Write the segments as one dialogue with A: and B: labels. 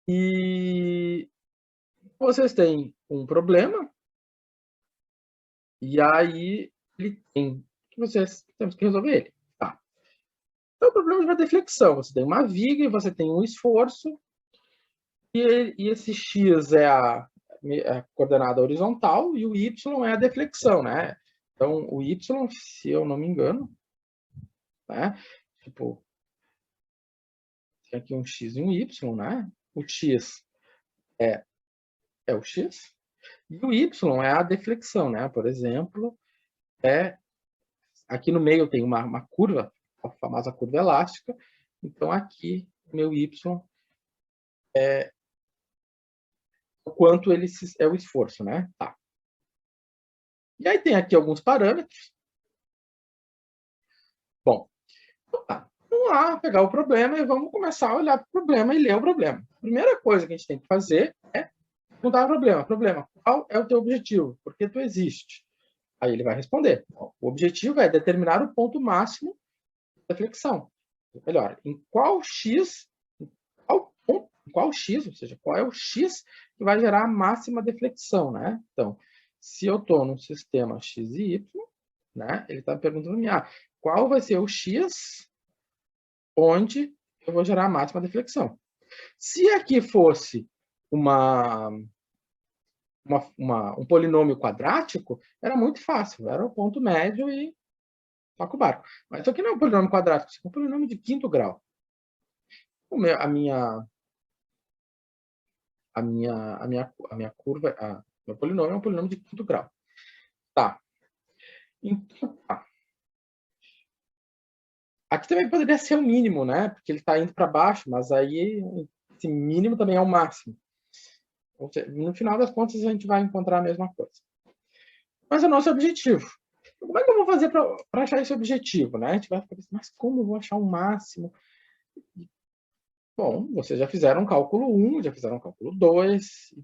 A: E vocês têm um problema, e aí ele tem que vocês temos que resolver ele. Tá. Então, o problema de uma deflexão, você tem uma viga e você tem um esforço, e esse x é a coordenada horizontal e o y é a deflexão, né? Então, o y, se eu não me engano, né? Tipo, tem aqui um x e um y, né? O x é o x, e o y é a deflexão, né? Por exemplo, aqui no meio tem uma curva, a famosa curva elástica, então aqui meu y é o quanto ele é o esforço, né? Tá. E aí tem aqui alguns parâmetros. Bom, então tá. Vamos lá pegar o problema e vamos começar a olhar para o problema e ler o problema. A primeira coisa que a gente tem que fazer é perguntar o problema. Problema, qual é o teu objetivo? Por que tu existe? Aí ele vai responder. Bom, o objetivo é determinar o ponto máximo da flexão. Melhor, em qual x, ou seja, qual é o x que vai gerar a máxima deflexão, né? Então, se eu estou num sistema x e y, né, ele está perguntando qual vai ser o x onde eu vou gerar a máxima deflexão. Se aqui fosse um polinômio quadrático, era muito fácil, era o ponto médio e toca o barco. Mas isso aqui não é um polinômio quadrático, isso é um polinômio de quinto grau. Meu polinômio é um polinômio de quinto grau. Tá. Então, tá. Aqui também poderia ser o mínimo, né? Porque ele está indo para baixo, mas aí esse mínimo também é o máximo. No final das contas, a gente vai encontrar a mesma coisa. Mas é o nosso objetivo. Como é que eu vou fazer para achar esse objetivo, né? A gente vai ficar pensando, mas como eu vou achar o máximo? Bom, vocês já fizeram cálculo 1, já fizeram cálculo 2,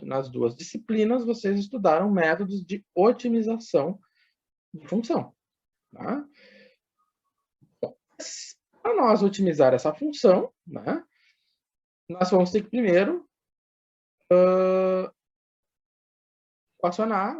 A: nas duas disciplinas vocês estudaram métodos de otimização de função. Tá? Para nós otimizar essa função, né, nós vamos ter que primeiro equacionar,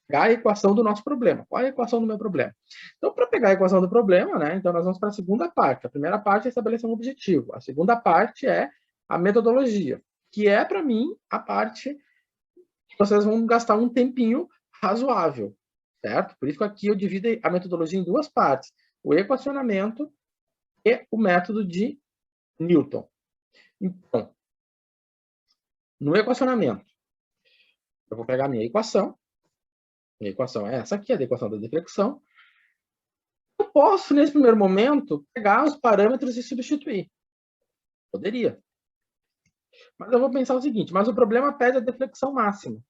A: pegar a equação do nosso problema. Qual é a equação do meu problema? Então, para pegar a equação do problema, né, então nós vamos para a segunda parte. A primeira parte é estabelecer um objetivo. A segunda parte é a metodologia, que é, para mim, a parte que vocês vão gastar um tempinho razoável, certo? Por isso que aqui eu divido a metodologia em duas partes. O equacionamento e o método de Newton. Então, no equacionamento, eu vou pegar a minha equação. Minha equação é essa aqui, a equação da deflexão. Eu posso, nesse primeiro momento, pegar os parâmetros e substituir. Poderia. Mas eu vou pensar o seguinte, mas o problema pede a deflexão máxima.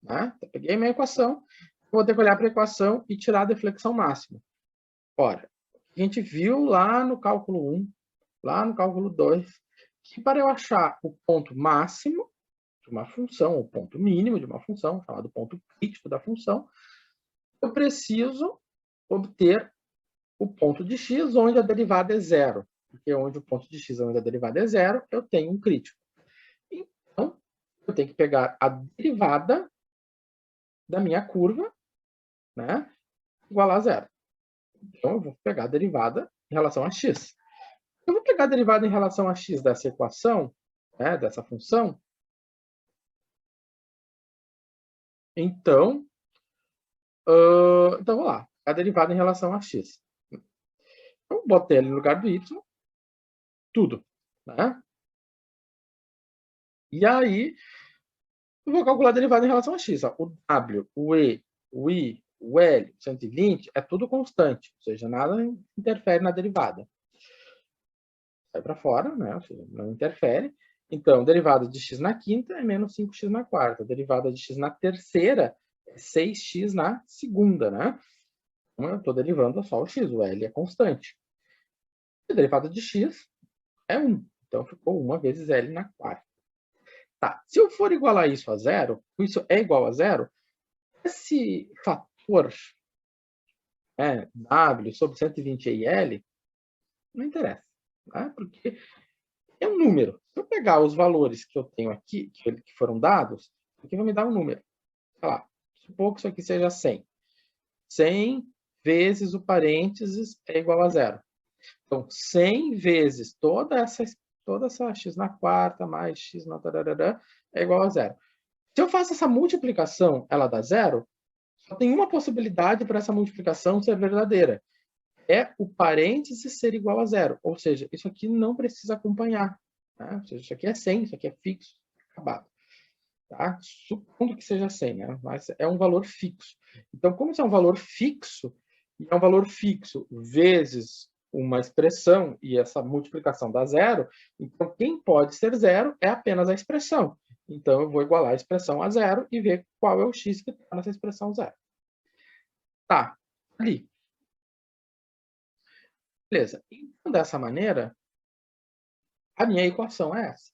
A: Né? Eu peguei minha equação, vou ter que olhar para a equação e tirar a deflexão máxima. Ora, a gente viu lá no cálculo 1, lá no cálculo 2, que para eu achar o ponto máximo de uma função, o ponto mínimo de uma função, chamado ponto crítico da função, eu preciso obter o ponto de x onde a derivada é zero. Porque onde o ponto de x onde a derivada é zero, eu tenho um crítico. Então, eu tenho que pegar a derivada da minha curva, né, igual a zero. Então, eu vou pegar a derivada em relação a x. Eu vou pegar a derivada em relação a x dessa equação, né, dessa função. Então, vamos lá. A derivada em relação a x. Eu botei ali no lugar do y, tudo. Né? E aí, eu vou calcular a derivada em relação a x. Ó. O w, o e, o i, o l, 120, é tudo constante. Ou seja, nada interfere na derivada. Sai para fora, né? Ou seja, não interfere. Então, derivada de x na quinta é menos 5x na quarta. Derivada de x na terceira é 6x na segunda, né? Então, eu estou derivando só o x. O l é constante. A derivada de x é 1. Então, ficou 1 vezes L na quarta. Tá. Se eu for igualar isso a zero, isso é igual a zero, esse fator W sobre 120 L não interessa. Né? Porque é um número. Se eu pegar os valores que eu tenho aqui, que foram dados, aqui vai me dar um número. Sei lá, supor que isso aqui seja 100. 100 vezes o parênteses é igual a zero. Então, 100 vezes toda essa x na quarta mais x na tarará é igual a zero. Se eu faço essa multiplicação, ela dá zero, só tem uma possibilidade para essa multiplicação ser verdadeira. É o parênteses ser igual a zero. Ou seja, isso aqui não precisa acompanhar. Tá? Ou seja, isso aqui é 100, isso aqui é fixo, acabado. Tá? Supondo que seja 100, né? Mas é um valor fixo. Então, como isso é um valor fixo, e é um valor fixo vezes uma expressão, e essa multiplicação dá zero, então quem pode ser zero é apenas a expressão. Então, eu vou igualar a expressão a zero e ver qual é o x que está nessa expressão zero. Tá, ali. Beleza. Então, dessa maneira, a minha equação é essa.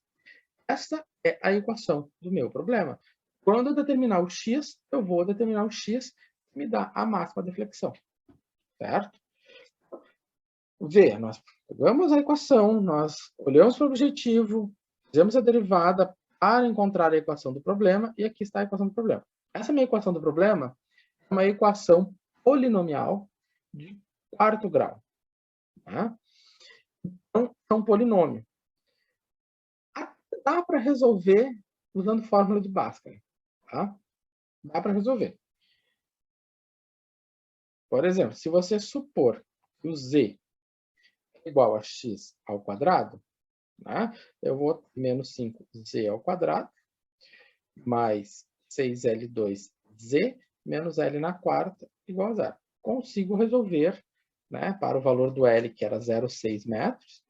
A: Essa é a equação do meu problema. Quando eu determinar o x, eu vou determinar o x que me dá a máxima deflexão. Certo? V, nós pegamos a equação, nós olhamos para o objetivo, fizemos a derivada para encontrar a equação do problema, e aqui está a equação do problema. Essa minha equação do problema é uma equação polinomial de quarto grau. Tá? Então, é um polinômio. Dá para resolver usando fórmula de Bhaskara. Tá? Dá para resolver. Por exemplo, se você supor que o z é igual a x ao quadrado, né? Eu vou ter menos 5z ao quadrado, mais 6L2z, menos L na quarta, igual a zero. Consigo resolver, né, para o valor do L, que era 0,6 metros,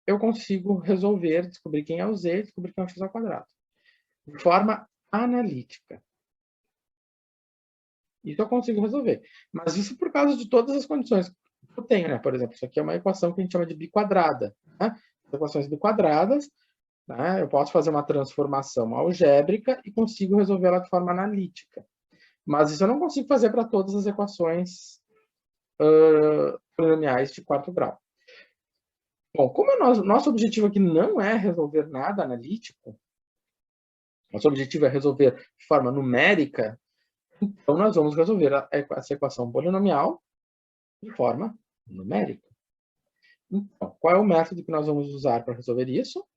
A: eu consigo resolver, descobrir quem é o z, descobrir quem é o x ao quadrado. De forma analítica. Isso eu consigo resolver. Mas isso por causa de todas as condições que eu tenho, né? Por exemplo, isso aqui é uma equação que a gente chama de biquadrada. Né? Equações biquadradas, né? Eu posso fazer uma transformação algébrica e consigo resolvê-la de forma analítica. Mas isso eu não consigo fazer para todas as equações polinomiais de quarto grau. Bom, como nosso objetivo aqui não é resolver nada analítico, nosso objetivo é resolver de forma numérica, então nós vamos resolver essa equação polinomial de forma numérica. Então, qual é o método que nós vamos usar para resolver isso?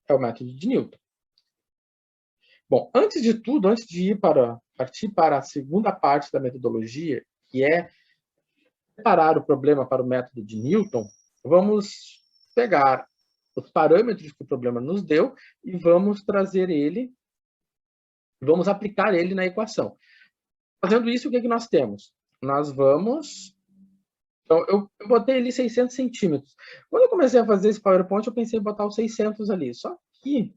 A: É o método de Newton. Bom, antes de tudo, antes de partir para a segunda parte da metodologia, que é preparar o problema para o método de Newton, vamos pegar os parâmetros que o problema nos deu e vamos trazer ele, vamos aplicar ele na equação. Fazendo isso, o que nós temos? Nós vamos... Então, eu botei ali 600 centímetros. Quando eu comecei a fazer esse PowerPoint, eu pensei em botar os 600 ali. Só que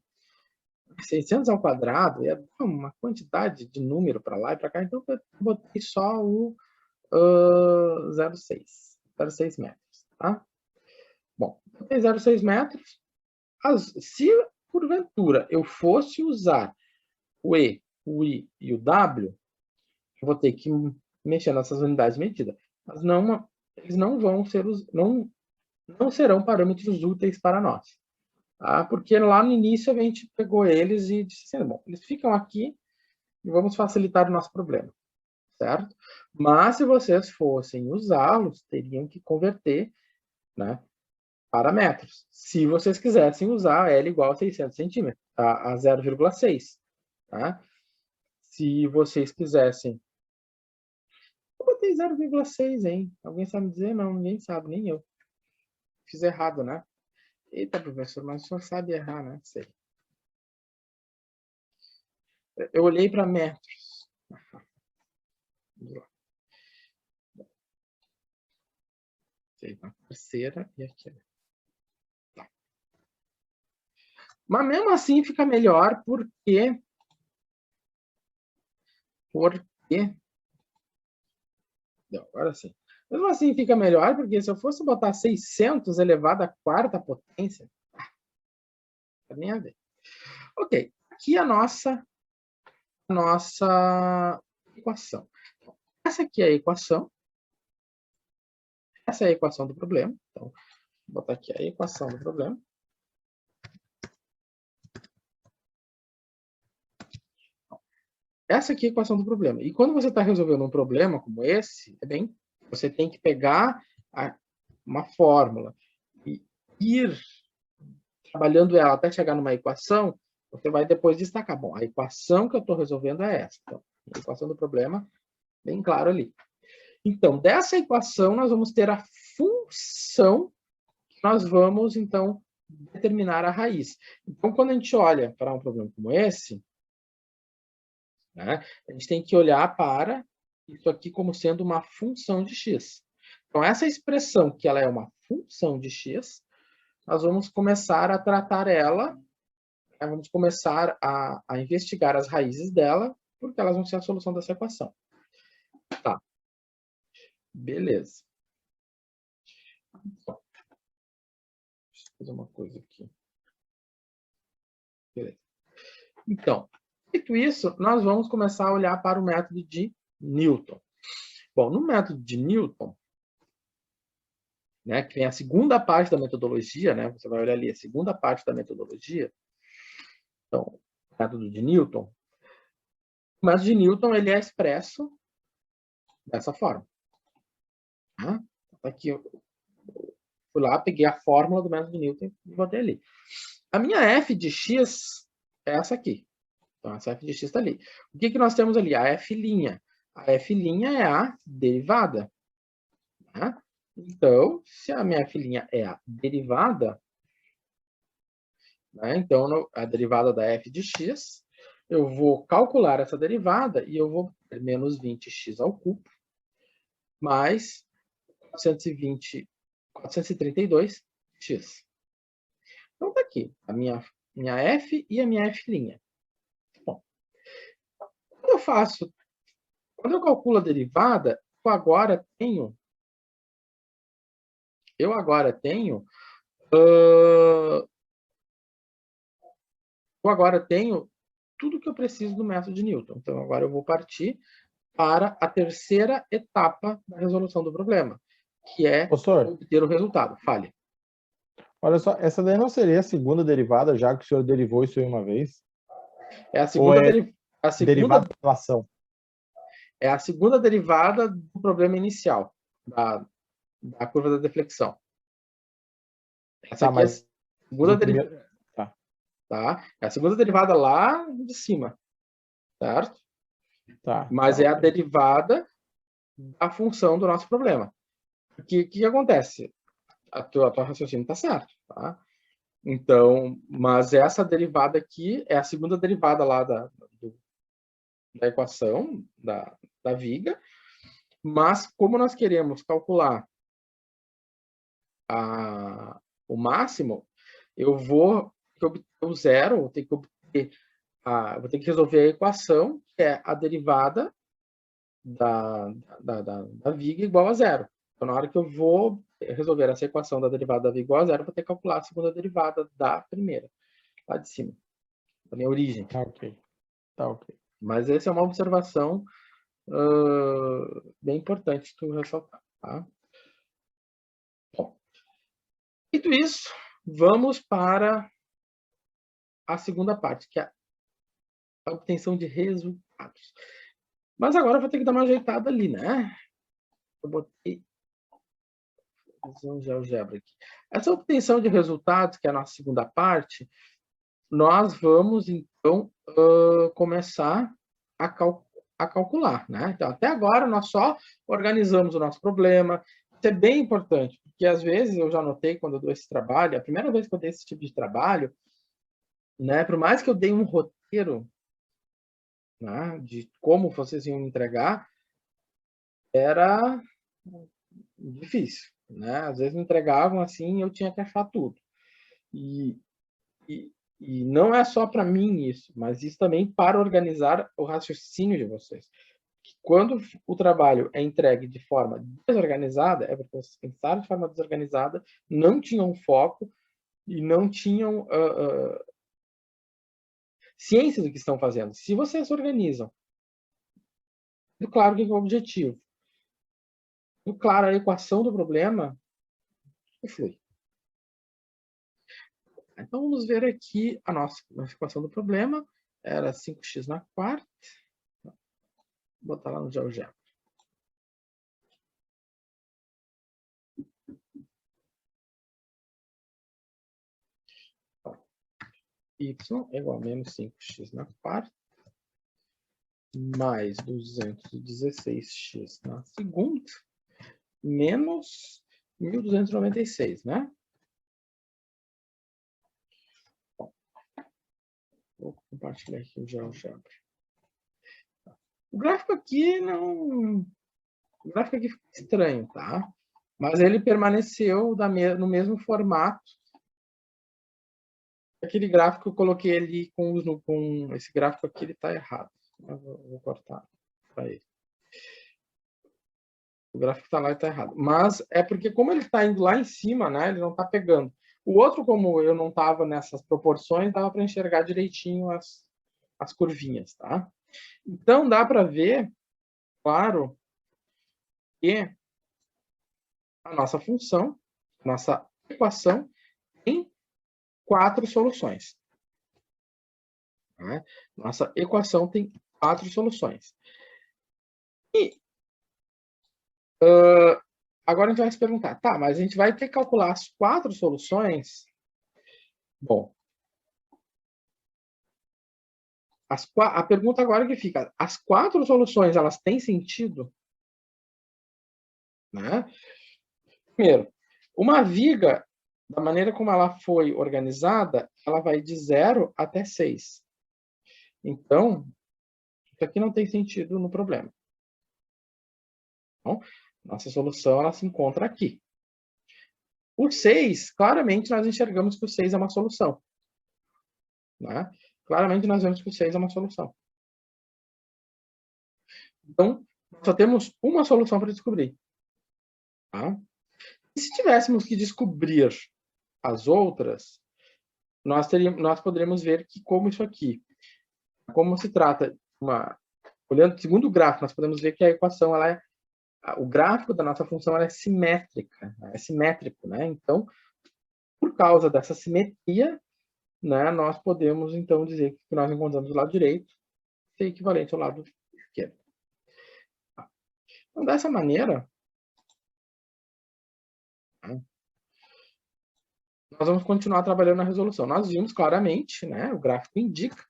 A: 600 ao quadrado é uma quantidade de número para lá e para cá, então eu botei só o 0,6 metros. Tá? Bom, botei 0,6 metros. Se porventura eu fosse usar o E, o I e o W, eu vou ter que mexer nessas unidades de medida. Mas eles não vão ser não serão parâmetros úteis para nós. Tá? Porque lá no início a gente pegou eles e disse assim, bom, eles ficam aqui e vamos facilitar o nosso problema. Certo? Mas se vocês fossem usá-los, teriam que converter, né, para metros. Se vocês quisessem usar L igual a 600 centímetros, a 0,6. Tá? Se vocês quisessem... Eu botei 0,6, hein? Alguém sabe me dizer? Não, ninguém sabe, nem eu. Fiz errado, né? Eita, professor, mas o senhor sabe errar, né? Sei. Eu olhei para metros. Vamos lá. A terceira e aqui. Tá. Mas mesmo assim fica melhor porque não, agora sim. Mesmo assim fica melhor porque se eu fosse botar 600 elevado à quarta potência, não nem a ver. Ok, aqui a nossa equação. Essa aqui é a equação. Essa é a equação do problema. Então, vou botar aqui a equação do problema. essa aqui é a equação do problema. E quando você está resolvendo um problema como esse, você tem que pegar uma fórmula e ir trabalhando ela até chegar numa equação, você vai depois destacar, bom, a equação que eu estou resolvendo é essa. Então, a equação do problema, bem claro ali. Então, dessa equação, nós vamos ter a função que nós vamos, então, determinar a raiz. Então, quando a gente olha para um problema como esse, né, a gente tem que olhar para isso aqui como sendo uma função de x. Então, essa expressão que ela é uma função de x, nós vamos começar a tratar ela, vamos começar a investigar as raízes dela, porque elas vão ser a solução dessa equação. Tá. Beleza. Então, deixa eu fazer uma coisa aqui. Beleza. Então, feito isso, nós vamos começar a olhar para o método de Newton. Bom, no método de Newton, né, que tem a segunda parte da metodologia, né, você vai olhar ali a segunda parte da metodologia. Então, o método de Newton. O método de Newton ele é expresso dessa forma. Tá? Aqui eu fui lá, peguei a fórmula do método de Newton e botei ali. A minha f de x é essa aqui. Então, essa f de x está ali. O que nós temos ali? A f'. A f' é a derivada. Tá? Então, se a minha f' é a derivada, né? Então, a derivada da f de x, eu vou calcular essa derivada e eu vou ter menos 20x ao cubo, mais 432x. Então, está aqui a minha f e a minha f'. Bom, quando eu calculo a derivada, eu agora tenho tudo que eu preciso do método de Newton. Então, agora eu vou partir para a terceira etapa da resolução do problema, que é obter o resultado. Fale.
B: Olha só, essa daí não seria a segunda derivada, já que o senhor derivou isso aí uma vez?
A: É a segunda,
B: derivada da relação.
A: É a segunda derivada do problema inicial, da curva da deflexão. Essa aqui é a segunda derivada. Tá? É a segunda derivada lá de cima, certo? Mas é a derivada da função do nosso problema. O que acontece? A tua raciocínio está certo, tá? Então, mas essa derivada aqui é a segunda derivada lá da equação da viga, mas como nós queremos calcular o máximo, eu vou obter o zero, vou ter que resolver a equação, que é a derivada da viga igual a zero. Então, na hora que eu vou resolver essa equação da derivada da viga igual a zero, eu vou ter que calcular a segunda derivada da primeira, lá de cima, da minha origem.
B: Tá ok.
A: Mas essa é uma observação bem importante tu ressaltar. Tá? Bom, dito isso, vamos para a segunda parte, que é a obtenção de resultados. Mas agora eu vou ter que dar uma ajeitada ali, né? Eu botei visão de álgebra aqui. Essa obtenção de resultados, que é a nossa segunda parte, nós vamos, então, começar a calcular, né? Então, até agora, nós só organizamos o nosso problema. Isso é bem importante, porque às vezes eu já notei quando eu dou esse trabalho, a primeira vez que eu dei esse tipo de trabalho, né? Por mais que eu dei um roteiro, né, de como vocês iam entregar, era difícil, né? Às vezes me entregavam assim e eu tinha que achar tudo. E não é só para mim isso, mas isso também para organizar o raciocínio de vocês. Quando o trabalho é entregue de forma desorganizada, é porque vocês pensaram de forma desorganizada, não tinham foco e não tinham ciência do que estão fazendo. Se vocês se organizam, claro que é o objetivo, claro a equação do problema, flui. Então, vamos ver aqui a nossa equação do problema. Era 5x na quarta. Vou botar lá no GeoGebra. Y é igual a menos 5x na quarta, mais 216x na segunda, menos 1.296, né? Bom, vou compartilhar aqui o GeoGebra. O gráfico aqui não... O gráfico aqui ficou estranho, tá? Mas ele permaneceu no mesmo formato. Aquele gráfico que eu coloquei ali com esse gráfico aqui, ele está errado. Eu vou cortar para ele. O gráfico está lá e está errado. Mas é porque, como ele está indo lá em cima, né, ele não está pegando. O outro, como eu não estava nessas proporções, dava para enxergar direitinho as curvinhas, tá? Então, dá para ver, claro, que a nossa função, nossa equação, tem 4 soluções. Né? Nossa equação tem 4 soluções. E agora a gente vai se perguntar, tá, mas a gente vai ter que calcular as 4 soluções? Bom, a pergunta agora que fica, as 4 soluções, elas têm sentido? Né? Primeiro, uma viga, da maneira como ela foi organizada, ela vai de 0 até 6. Então, isso aqui não tem sentido no problema. Então, nossa solução ela se encontra aqui. O 6, claramente, nós enxergamos que o 6 é uma solução. Né? Claramente, nós vemos que o 6 é uma solução. Então, só temos uma solução para descobrir. Tá? E se tivéssemos que descobrir as outras, nós poderíamos ver que, como isso aqui, como se trata de olhando segundo o gráfico, nós podemos ver que a equação, o gráfico da nossa função é simétrica, é simétrico, né? Então, por causa dessa simetria, né, nós podemos, então, dizer que o que nós encontramos do lado direito é equivalente ao lado esquerdo. Então, dessa maneira, né, nós vamos continuar trabalhando na resolução. Nós vimos claramente, né, o gráfico indica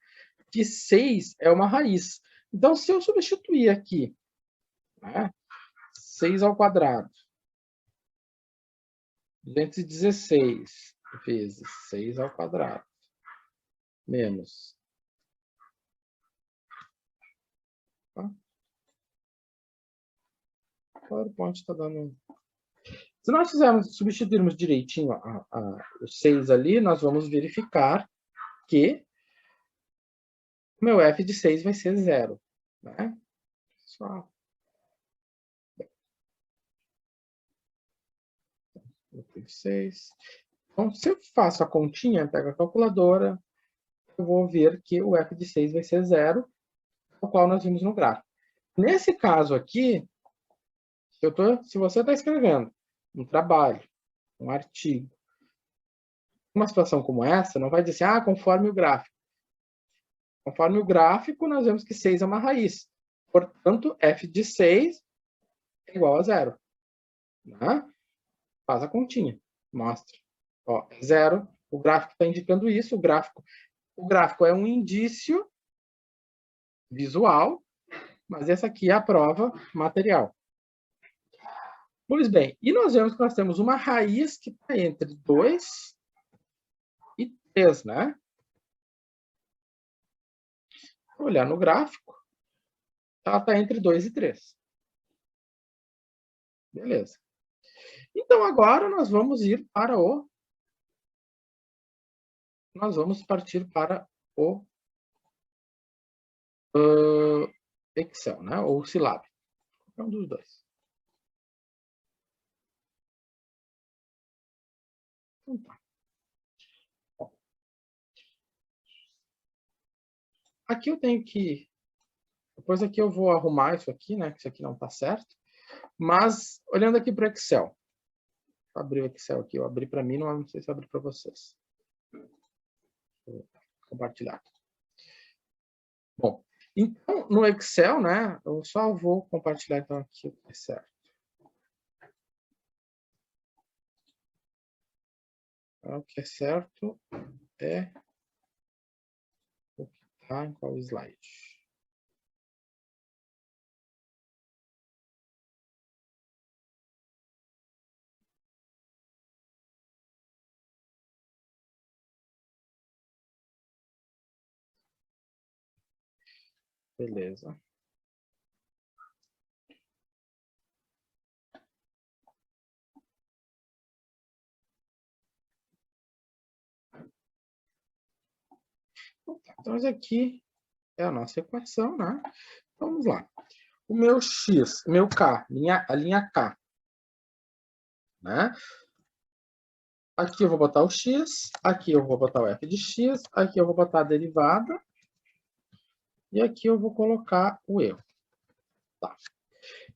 A: que 6 é uma raiz. Então, se eu substituir aqui, né, 6 ao quadrado, 216 vezes 6 ao quadrado, menos... Tá? O PowerPoint está dando... Se nós substituirmos direitinho o 6 ali, nós vamos verificar que o meu f de 6 vai ser 0. Né? Só... Eu 6. Então, se eu faço a continha, pego a calculadora, eu vou ver que o f de 6 vai ser 0, o qual nós vimos no gráfico. Nesse caso aqui, se você está escrevendo um trabalho, um artigo, uma situação como essa, não vai dizer assim, conforme o gráfico. Conforme o gráfico, nós vemos que 6 é uma raiz. Portanto, f de 6 é igual a 0. Né? Faz a continha. Mostra. Ó, 0. O gráfico está indicando isso. O gráfico é um indício visual, mas essa aqui é a prova material. Pois bem, e nós vemos que nós temos uma raiz que está entre 2 e 3, né? Vou olhar no gráfico, ela está entre 2 e 3. Beleza. Então, agora nós vamos partir para o Excel, né? Ou Silab. É um dos dois. Então, tá. Bom, aqui eu tenho que... Depois aqui eu vou arrumar isso aqui, né? Que isso aqui não está certo. Mas, olhando aqui para o Excel. Vou abrir o Excel aqui. Eu abri para mim, não sei se eu abri para vocês. Vou compartilhar. Bom, Então, no Excel, né, eu só vou compartilhar então aqui o que é certo. O que é certo é o que está em qual slide. Beleza. Então, esse aqui é a nossa equação, né? Vamos lá. O meu x, meu k, a linha k, né? Aqui eu vou botar o x, aqui eu vou botar o f de x, aqui eu vou botar a derivada, e aqui eu vou colocar o erro. Tá.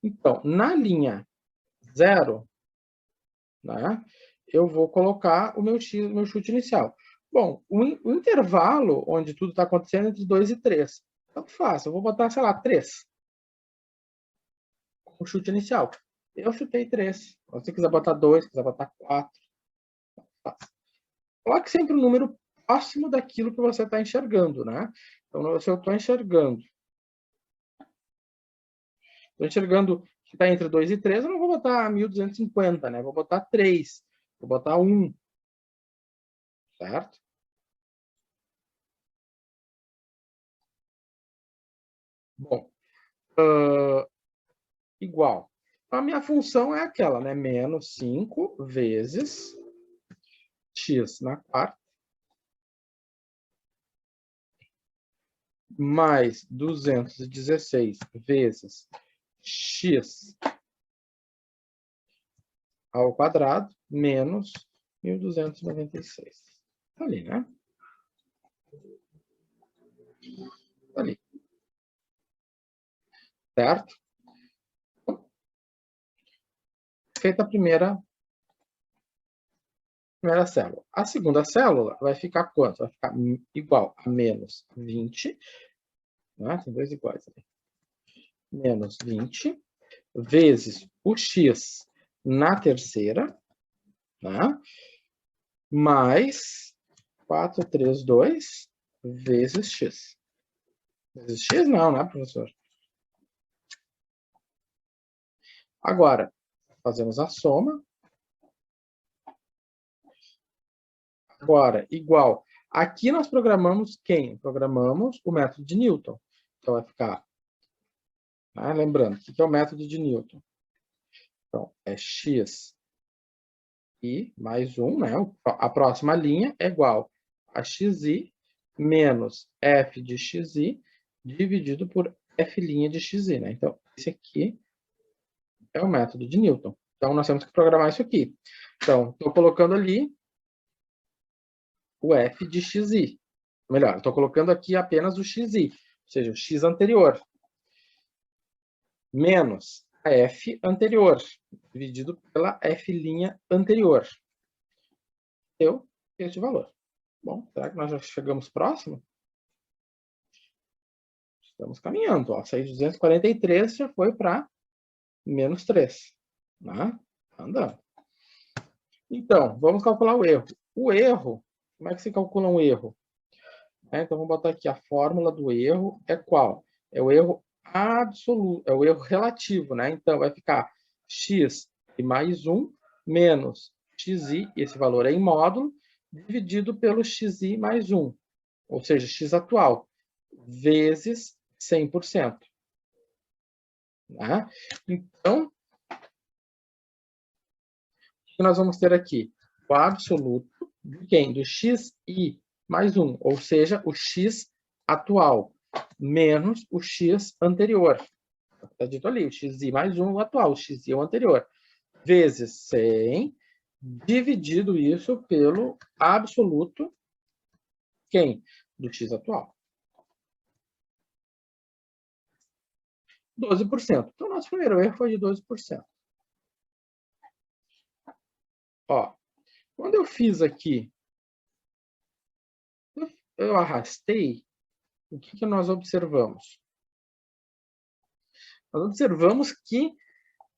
A: Então, na linha 0, né, eu vou colocar o meu x, o meu chute inicial. Bom, o intervalo onde tudo está acontecendo é entre 2 e 3. Então, fácil, eu vou botar, sei lá, 3. O chute inicial. Eu chutei 3. Se você quiser botar 2, quiser botar 4. Tá. Coloque sempre o número próximo daquilo que você está enxergando, né? Então, se eu estou enxergando que está entre 2 e 3, eu não vou botar 1.250, né? Vou botar 3, vou botar 1, certo? Bom, igual. A minha função é aquela, né? Menos 5 vezes x na quarta, mais 216 vezes x ao quadrado, menos 1.296. Tá ali, né? Tá ali. Certo? Feita a primeira célula. A segunda célula vai ficar quanto? Vai ficar igual a menos 20, né? Tem dois iguais ali. Menos 20 vezes o x na terceira, né? Mais 432 vezes x. Vezes x não, né, professor? Agora, fazemos a soma. Agora, igual. Aqui nós programamos quem? Programamos o método de Newton. Então, vai ficar... Né, lembrando, o que é o método de Newton? Então, é x i mais 1, né? A próxima linha é igual a xi menos f de xi dividido por f' de xi, né? Então, esse aqui é o método de Newton. Então, nós temos que programar isso aqui. Então, estou colocando ali o f de xi. Melhor, estou colocando aqui apenas o xi, ou seja, o x anterior, menos a f anterior, dividido pela f' anterior. Deu este valor. Bom, será que nós já chegamos próximo? Estamos caminhando. Ó. Saí de 243, já foi para menos 3. Né? Andando. Então, vamos calcular o erro. O erro, como é que se calcula um erro? Então, vamos botar aqui, a fórmula do erro é qual? É o erro absoluto, é o erro relativo, né? Então, vai ficar x e mais 1 menos xi, esse valor é em módulo, dividido pelo xi mais 1, ou seja, x atual, vezes 100%. Né? Então, o que nós vamos ter aqui? O absoluto de quem? Do xi mais 1, ou seja, o x atual, menos o x anterior. Está dito ali, o xi mais 1, o atual, o xi é o anterior, vezes 100, dividido isso pelo absoluto, quem? Do x atual. 12%. Então, nosso primeiro erro foi de 12%. Ó, quando eu fiz aqui, eu arrastei, o que nós observamos? nós observamos que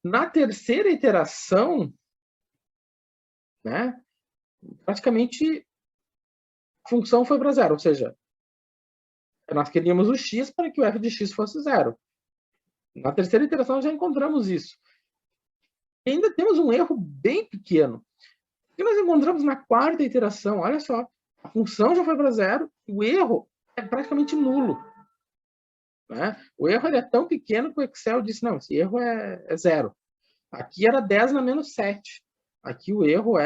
A: na terceira iteração, né, praticamente a função foi para zero, ou seja, nós queríamos o x para que o f de x fosse zero. Na terceira iteração já encontramos isso. E ainda temos um erro bem pequeno. O que nós encontramos na quarta iteração? Olha só, a função já foi para zero, o erro é praticamente nulo. Né? O erro ele é tão pequeno que o Excel disse, não, esse erro é zero. Aqui era 10 na menos 7. Aqui o erro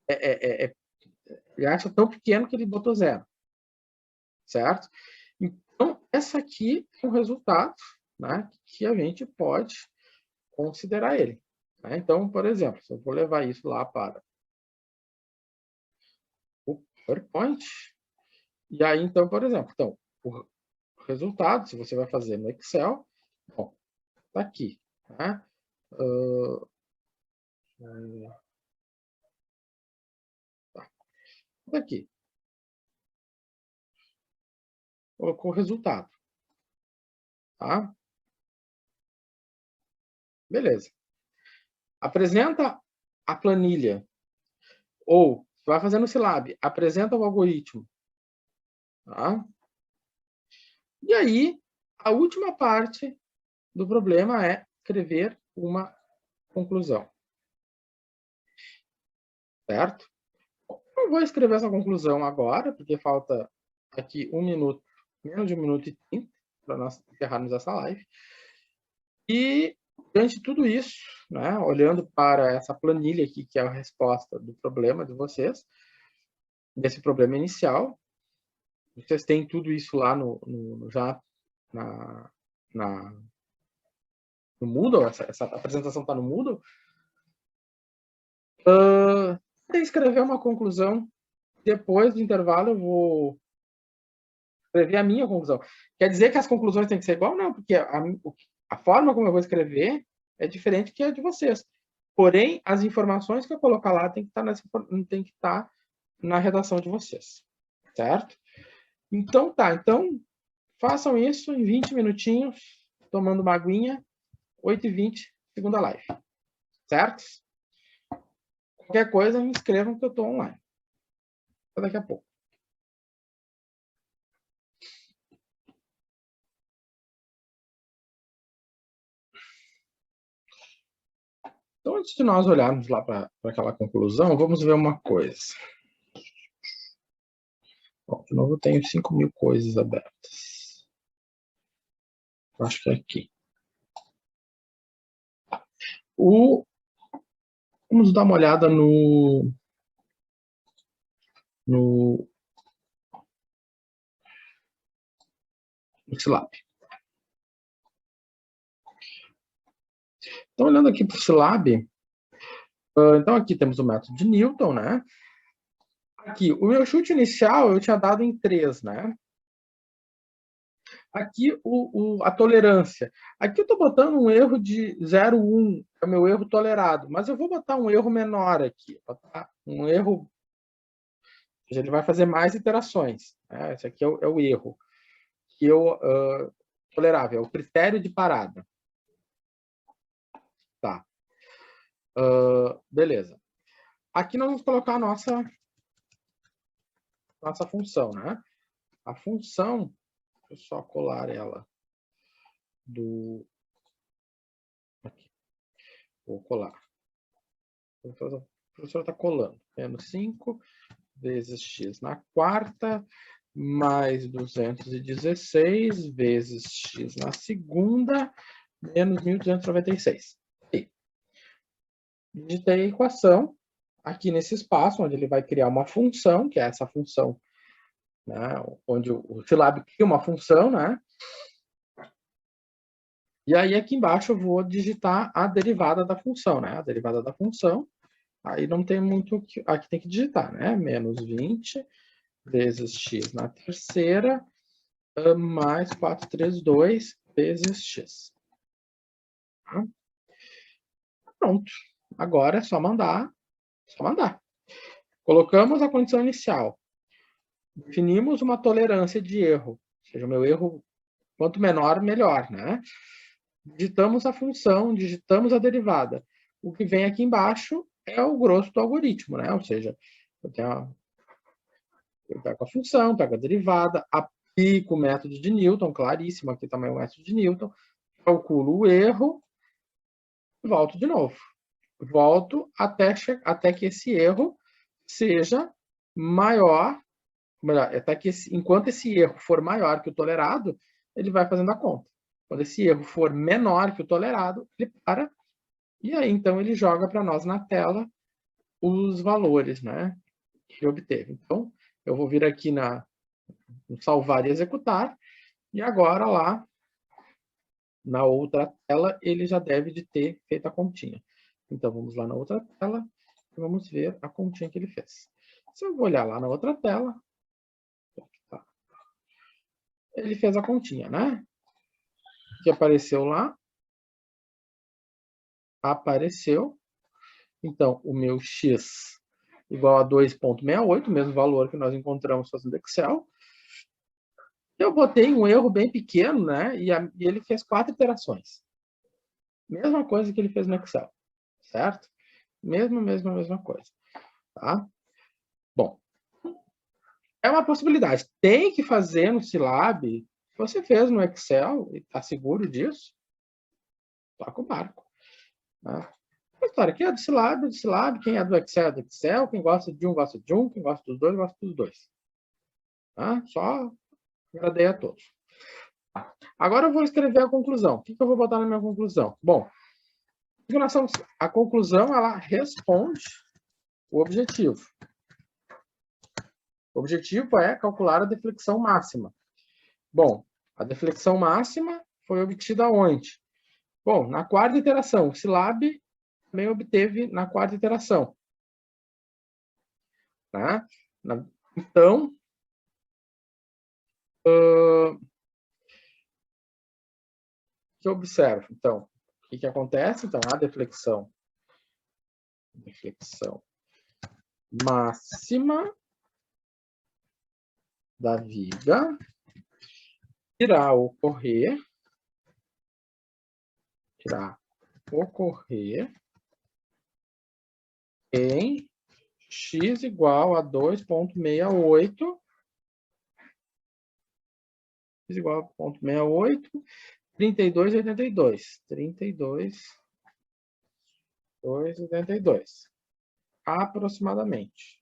A: ele acha tão pequeno que ele botou zero. Certo? Então, essa aqui é um resultado, né, que a gente pode considerar ele. Né? Então, por exemplo, se eu vou levar isso lá para o PowerPoint, e aí, então, por exemplo, então, o resultado, se você vai fazer no Excel, bom, está aqui. Né? Tá aqui. Colocou o resultado. Tá? Beleza. Apresenta a planilha. Ou, vai fazer no Silab, apresenta o algoritmo. Tá? E aí, a última parte do problema é escrever uma conclusão. Certo? Eu vou escrever essa conclusão agora, porque falta aqui 1 minuto, menos de 1 minuto e 30, para nós encerrarmos essa live. E, diante de tudo isso, né, olhando para essa planilha aqui, que é a resposta do problema de vocês, desse problema inicial, vocês têm tudo isso lá já no Moodle, essa apresentação está no Moodle. Vou escrever uma conclusão. Depois do intervalo, eu vou escrever a minha conclusão. Quer dizer que as conclusões têm que ser igual? Não, porque a forma como eu vou escrever é diferente que a de vocês. Porém, as informações que eu colocar lá tem que estar na redação de vocês. Certo? Então, tá. Então, façam isso em 20 minutinhos, tomando uma aguinha, 8h20, segunda live. Certo? Qualquer coisa, me inscrevam que eu estou online. Até daqui a pouco. Então, antes de nós olharmos lá para aquela conclusão, vamos ver uma coisa. Bom, de novo, eu tenho 5.000 coisas abertas. Eu acho que é aqui. Vamos dar uma olhada no Silab. Então, olhando aqui para o Silab, então aqui temos o método de Newton, né? Aqui, o meu chute inicial eu tinha dado em 3, né? Aqui, a tolerância. Aqui eu estou botando um erro de 0,1, é o meu erro tolerado, mas eu vou botar um erro menor aqui. Um erro... Ele vai fazer mais iterações. Né? Esse aqui é o erro que tolerável, é o critério de parada. Tá. Beleza. Aqui nós vamos colocar a nossa função, né? A função, deixa eu só colar ela aqui. Vou colar. O professor está colando. Menos 5 vezes x na quarta, mais 216 vezes x na segunda, menos 1.296. Digitei a equação aqui nesse espaço, onde ele vai criar uma função, que é essa função, né, onde o Silab cria uma função, né? E aí aqui embaixo eu vou digitar a derivada da função, né? A derivada da função, aí não tem muito, aqui tem que digitar, né? Menos 20 vezes x na terceira, mais 432 vezes x. Tá? Pronto. Agora é só mandar. Colocamos a condição inicial. Definimos uma tolerância de erro. Ou seja, o meu erro Quanto menor, melhor, né? Digitamos a função, digitamos a derivada. O que vem aqui embaixo é o grosso do algoritmo, né? Ou seja, eu pego a função, pego a derivada, aplico o método de Newton, claríssimo, aqui também é o método de Newton, calculo o erro, volto de novo. Volto até que esse erro seja maior, melhor, até que enquanto esse erro for maior que o tolerado, ele vai fazendo a conta. Quando esse erro for menor que o tolerado, ele para, e aí então ele joga para nós na tela os valores, né, que obteve. Então, eu vou vir aqui no salvar e executar, e agora lá, na outra tela, ele já deve de ter feito a continha. Então, vamos lá na outra tela e vamos ver a continha que ele fez. Se eu vou olhar lá na outra tela, ele fez a continha, né? O que apareceu lá? Apareceu. Então, o meu x igual a 2,68, o mesmo valor que nós encontramos fazendo Excel. Eu botei um erro bem pequeno, né? E ele fez 4 iterações. Mesma coisa que ele fez no Excel, certo? Mesma coisa, tá? Bom, é uma possibilidade. Tem que fazer no Scilab. Você fez no Excel e está seguro disso? Toca o barco. Tá? A história aqui é do Scilab, do Scilab. Quem é do Excel é do Excel. Quem gosta de um, gosta de um. Quem gosta dos dois, gosta dos dois. Tá? Só agradei a todos. Agora eu vou escrever a conclusão. O que eu vou botar na minha conclusão? Bom, a conclusão, ela responde o objetivo. O objetivo é calcular a deflexão máxima. Bom, a deflexão máxima foi obtida onde? Bom, na quarta iteração. O Scilab também obteve na quarta iteração. Tá? Então, o que eu observo? Então, o que acontece? Então, a deflexão máxima da viga irá ocorrer em x igual a 2,68, x igual a 0,68, 32,82. 32,82. Aproximadamente.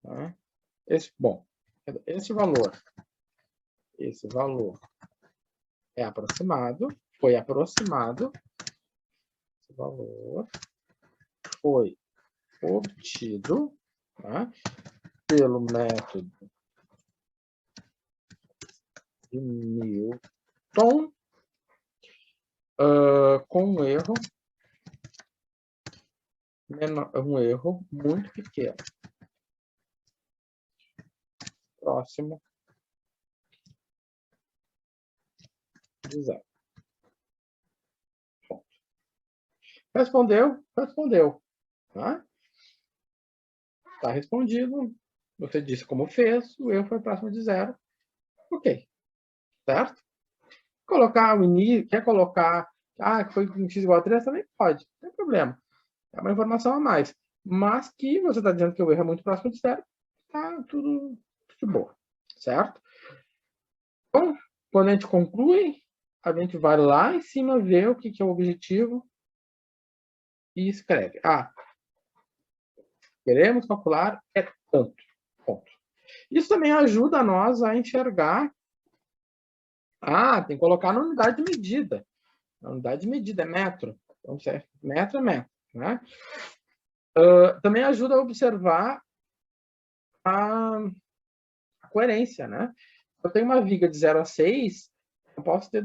A: Tá? Bom, esse valor é aproximado, foi aproximado, esse valor foi obtido, tá, pelo método de Newton com um erro muito pequeno, próximo de zero. Ponto. Respondeu. Tá? Tá respondido. Você disse como fez, o erro foi próximo de zero. Ok. Certo? Colocar o início, quer colocar, que foi com x igual a 3, também pode, não tem problema. É uma informação a mais. Mas que você está dizendo que o erro é muito próximo de zero, tá tudo de boa. Certo? Então, quando a gente conclui, a gente vai lá em cima ver o que é o objetivo e escreve. Queremos calcular tanto. Ponto. Isso também ajuda nós a enxergar. Tem que colocar na unidade de medida. A unidade de medida é metro. Então, metro é metro. Né? Também ajuda a observar a coerência. Né? Eu tenho uma viga de 0 a 6, eu posso ter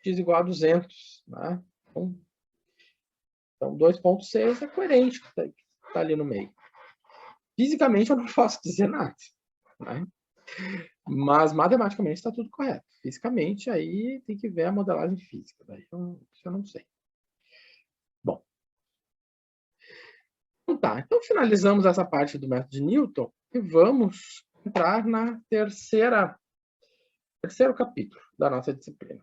A: x igual a 200. Né? Então 2,6 é coerente que está ali no meio. Fisicamente, eu não posso dizer nada. Né? Mas, matematicamente, está tudo correto. Fisicamente, aí tem que ver a modelagem física. Daí eu não sei. Bom. Então, tá. Então, finalizamos essa parte do método de Newton e vamos entrar na terceira terceiro capítulo da nossa disciplina.